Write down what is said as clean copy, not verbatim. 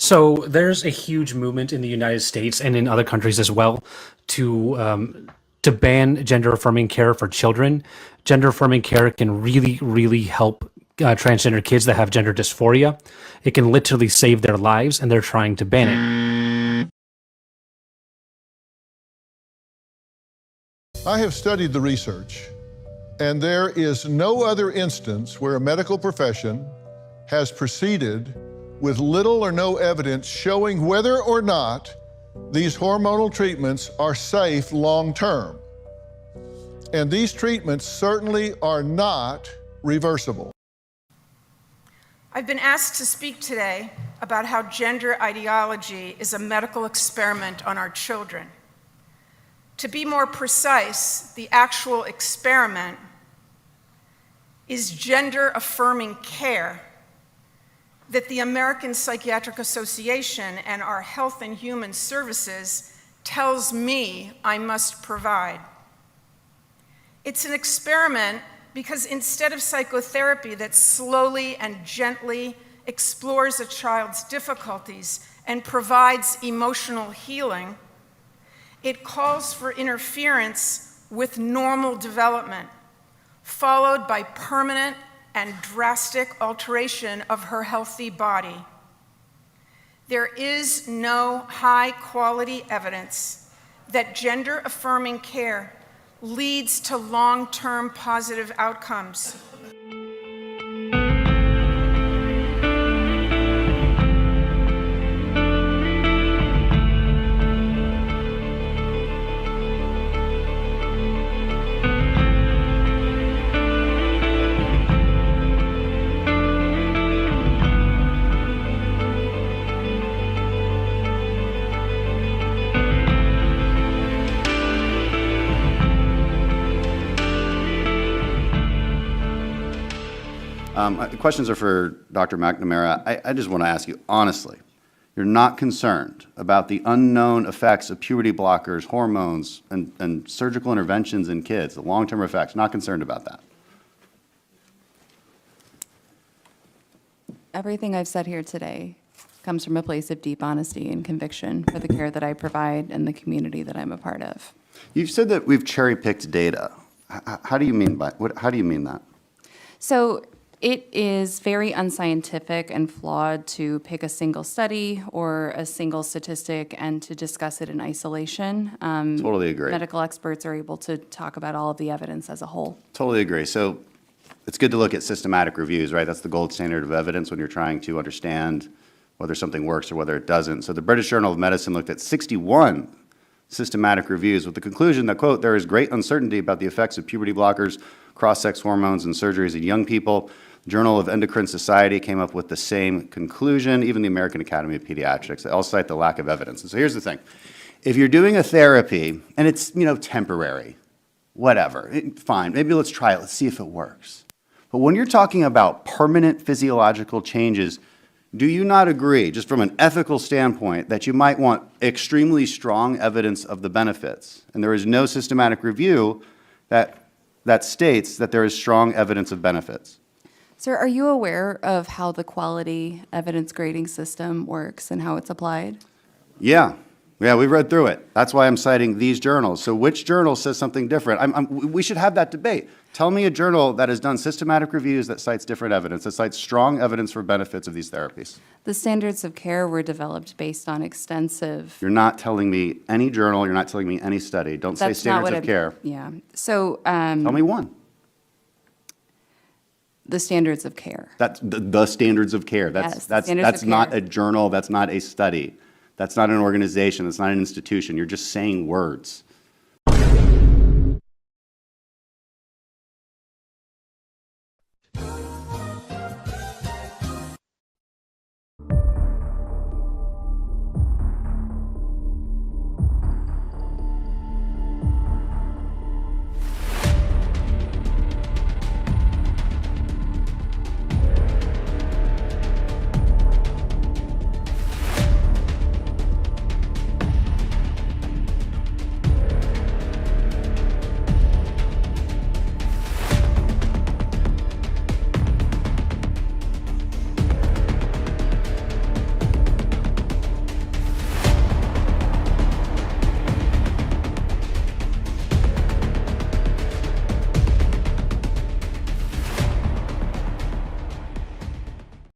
So there's a huge movement in the United States and in other countries as well to ban gender affirming care for children. Gender affirming care can really help transgender kids that have gender dysphoria. It can literally save their lives, and they're trying to ban it. I have studied the research, and there is no other instance where a medical profession has proceeded with little or no evidence showing whether or not these hormonal treatments are safe long-term. And these treatments certainly are not reversible. I've been asked to speak today about how gender ideology is a medical experiment on our children. To be more precise, the actual experiment is gender-affirming care that the American Psychiatric Association and our Health and Human Services tells me I must provide. It's an experiment because instead of psychotherapy that slowly and gently explores a child's difficulties and provides emotional healing, it calls for interference with normal development, followed by permanent and drastic alteration of her healthy body. There is no high-quality evidence that gender-affirming care leads to long-term positive outcomes. The questions are for Dr. McNamara. I just want to ask you, honestly, you're not concerned about the unknown effects of puberty blockers, hormones, and surgical interventions in kids, the long-term effects, not concerned about that? Everything I've said here today comes from a place of deep honesty and conviction for the care that I provide and the community that I'm a part of. You've said that we've cherry-picked data. How do you mean how do you mean that? So it is very unscientific and flawed to pick a single study or a single statistic and to discuss it in isolation. Totally agree. Medical experts are able to talk about all of the evidence as a whole. Totally agree. So it's good to look at systematic reviews, right? That's the gold standard of evidence when you're trying to understand whether something works or whether it doesn't. So the British Journal of Medicine looked at 61 systematic reviews with the conclusion that, quote, there is great uncertainty about the effects of puberty blockers, cross-sex hormones, and surgeries in young people. The Journal of Endocrine Society came up with the same conclusion, even the American Academy of Pediatrics. They all cite the lack of evidence. And so here's the thing. If you're doing a therapy, and it's, temporary, whatever, fine, maybe let's try it, let's see if it works. But when you're talking about permanent physiological changes, do you not agree, just from an ethical standpoint, that you might want extremely strong evidence of the benefits? And there is no systematic review that states that there is strong evidence of benefits. Sir, are you aware of how the quality evidence grading system works and how it's applied? Yeah, we've read through it. That's why I'm citing these journals. So which journal says something different? We should have that debate. Tell me a journal that has done systematic reviews that cites different evidence, that cites strong evidence for benefits of these therapies. The standards of care were developed based on extensive... You're not telling me any journal, you're not telling me any study. Don't say standards of care. Yeah. So... Tell me one. The standards of care. That's the standards of care. That's not a journal, that's not a study. That's not an organization, that's not an institution. You're just saying words.